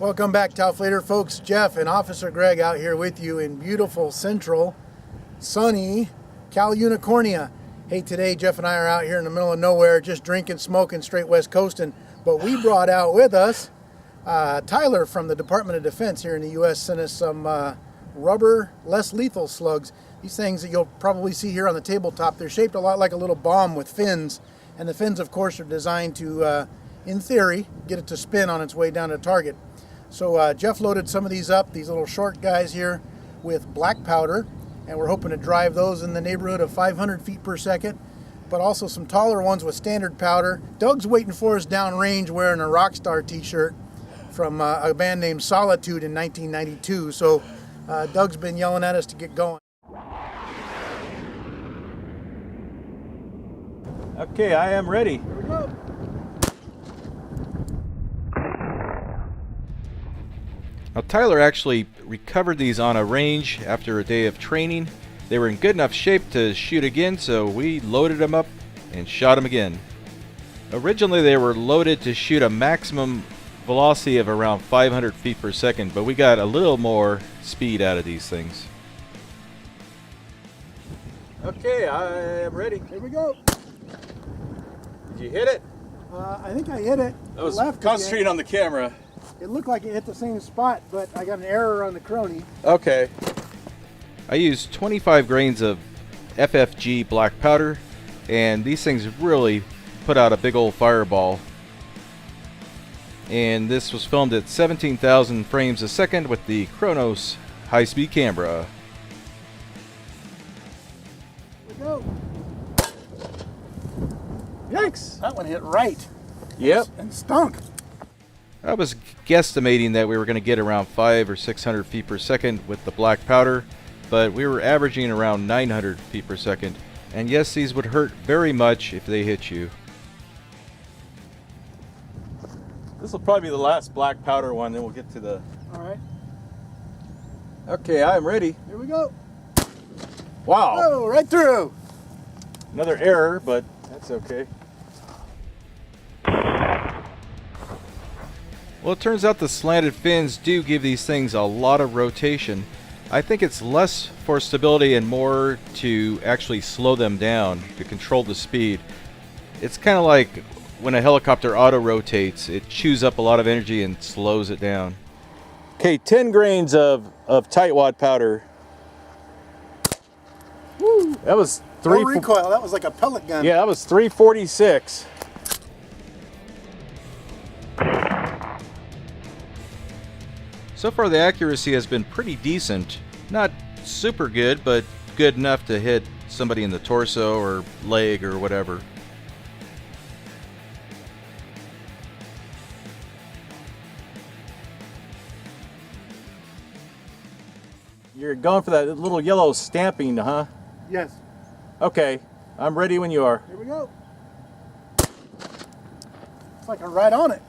Welcome back, Tauflader folks. Jeff and Officer Greg out here with you in beautiful, central, sunny Cal Unicornia. Hey, today Jeff and I are out here in the middle of nowhere, just drinking, smoking, straight west coasting. But we brought out with us Tyler from the Department of Defense here in the U.S. sent us some rubber, less lethal slugs. These things that you'll probably see here on the tabletop, they're shaped a lot like a little bomb with fins. And the fins, of course, are designed to, in theory, get it to spin on its way down to target. So Jeff loaded some of these up, these little short guys here, with black powder, and we're hoping to drive those in the neighborhood of 500 feet per second, but also some taller ones with standard powder. Doug's waiting for us downrange wearing a Rockstar t-shirt from a band named Solitude in 1992, so Doug's been yelling at us to get going. Okay, I am ready. Here we go. Now, Tyler actually recovered these on a range after a day of training. They were in good enough shape to shoot again, so we loaded them up and shot them again. Originally, they were loaded to shoot a maximum velocity of around 500 feet per second, but we got a little more speed out of these things. Okay, I am ready. Here we go. Did you hit it? I think I hit it. I was concentrating on the camera. It looked like it hit the same spot, but I got an error on the crony. Okay. I used 25 grains of FFG black powder, and these things really put out a big old fireball. And this was filmed at 17,000 frames a second with the Kronos high-speed camera. Here we go. Yikes! That one hit right. Yep. And stunk. I was guesstimating that we were going to get around 500 or 600 feet per second with the black powder, but we were averaging around 900 feet per second. And yes, these would hurt very much if they hit you. This will probably be the last black powder one, then we'll get to the... All right. Okay, I'm ready. Here we go. Wow. Oh, right through. Another error, but that's okay. Well, it turns out the slanted fins do give these things a lot of rotation. I think it's less for stability and more to actually slow them down, to control the speed. It's kind of like when a helicopter auto-rotates, it chews up a lot of energy and slows it down. Okay, 10 grains of tightwad powder. Woo. That was No recoil. That was like a pellet gun. Yeah, that was 346. So far the accuracy has been pretty decent. Not super good, but good enough to hit somebody in the torso or leg or whatever. You're going for that little yellow stamping, huh? Yes. Okay, I'm ready when you are. Here we go. It's like I'm right on it.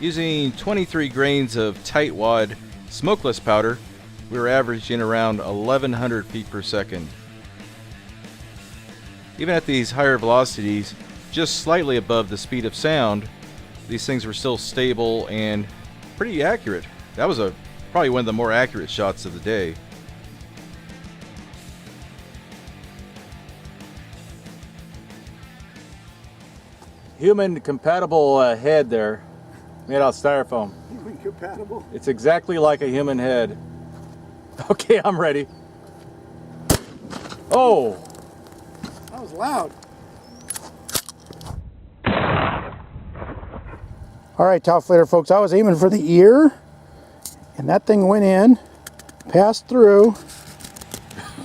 Using 23 grains of tightwad smokeless powder, we were averaging around 1,100 feet per second. Even at these higher velocities, just slightly above the speed of sound, these things were still stable and pretty accurate. That was probably one of the more accurate shots of the day. Human compatible head there. Made out of styrofoam. Human compatible. It's exactly like a human head. Okay, I'm ready. Oh! That was loud. All right, Tauflader folks, I was aiming for the ear, and that thing went in, passed through,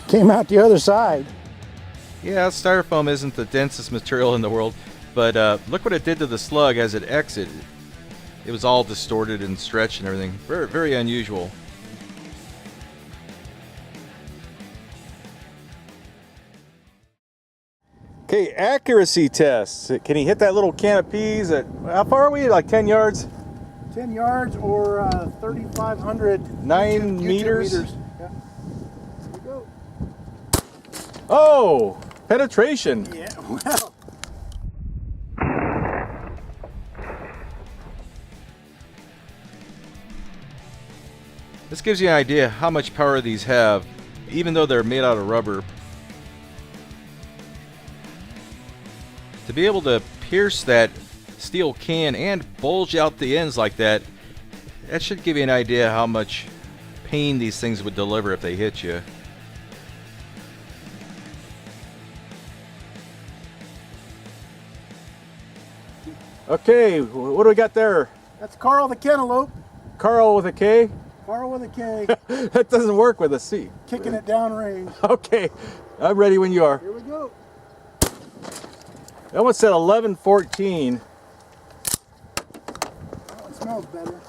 came out the other side. Yeah, styrofoam isn't the densest material in the world, but look what it did to the slug as it exited. It was all distorted and stretched and everything. Very, very unusual. Okay, accuracy tests. Can he hit that little can of peas at, how far are we? Like 10 yards? 10 yards or 3,500 9 meters? Yeah. Here we go. Oh, penetration. Yeah, well. This gives you an idea how much power these have, even though they're made out of rubber. To be able to pierce that steel can and bulge out the ends like that, that should give you an idea how much pain these things would deliver if they hit you. Okay, what do we got there? That's Carl the Cantaloupe. Carl with a K? Carl with a K, That doesn't work with a C. kicking it downrange. Okay, I'm ready when you are. Here we go. That one said 11:14. That one smells better.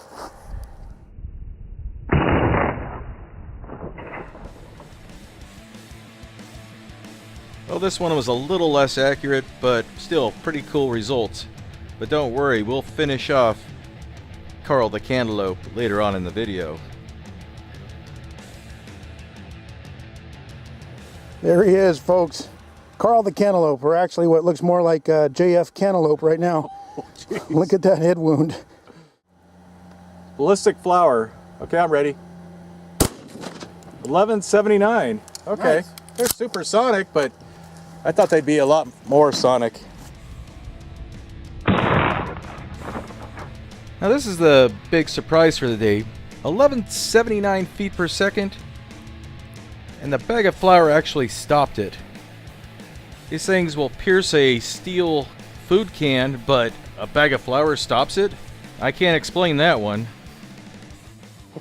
Well, this one was a little less accurate, but still pretty cool results. But don't worry, we'll finish off Carl the Cantaloupe later on in the video. There he is, folks. Carl the Cantaloupe, or actually what looks more like JF Cantaloupe right now. Look at that head wound. Ballistic flower. Okay, I'm ready. 1179. Okay, Nice. they're supersonic, but I thought they'd be a lot more sonic. Now this is the big surprise for the day. 1179 feet per second, and the bag of flour actually stopped it. These things will pierce a steel food can, but a bag of flour stops it? I can't explain that one.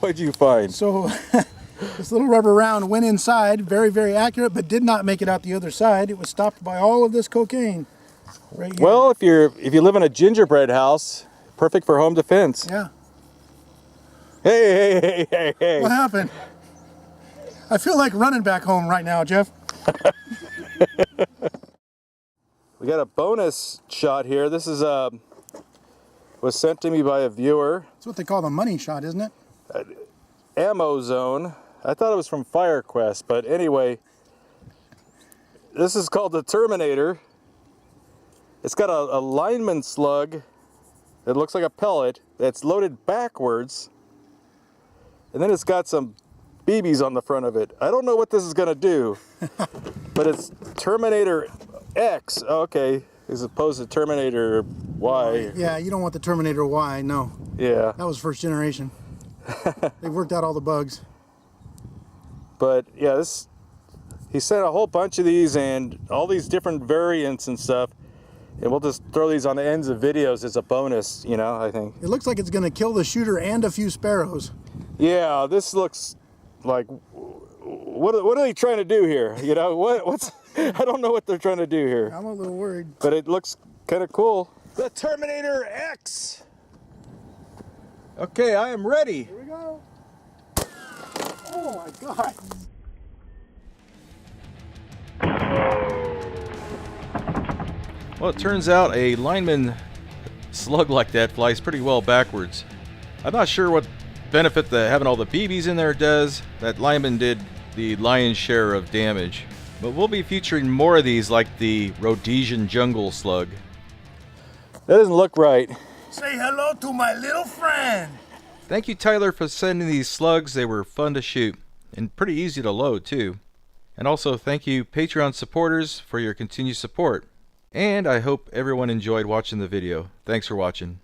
What'd you find? So this little rubber round went inside, very, very accurate, but did not make it out the other side. It was stopped by all of this cocaine right here. Well, if you live in a gingerbread house, perfect for home defense. Yeah. Hey. What happened? I feel like running back home right now, Jeff. We got a bonus shot here. This is was sent to me by a viewer. That's what they call the money shot, isn't it? Ammo Zone. I thought it was from FireQuest, but anyway, this is called the Terminator. It's got a lineman slug that looks like a pellet that's loaded backwards, and then it's got some BBs on the front of it. I don't know what this is gonna do, but it's Terminator X, okay, as opposed to Terminator Y. Yeah, you don't want the Terminator Y, no. Yeah, That was first generation. They've worked out all the bugs. but yeah, he sent a whole bunch of these and all these different variants and stuff, and we'll just throw these on the ends of videos as a bonus, you know, I think. It looks like it's going to kill the shooter and a few sparrows. Yeah, this looks like, what are they trying to do here? You know, what's I don't know what they're trying to do here, I'm a little worried. but it looks kind of cool. The Terminator X. Okay, I am ready. Here we go. Oh my God. Well, it turns out a lineman slug like that flies pretty well backwards. I'm not sure what benefit having all the BBs in there does. That lineman did the lion's share of damage. But we'll be featuring more of these like the Rhodesian jungle slug. That doesn't look right. Say hello to my little friend. Thank you, Tyler, for sending these slugs. They were fun to shoot and pretty easy to load too. And also thank you Patreon supporters for your continued support. And I hope everyone enjoyed watching the video. Thanks for watching.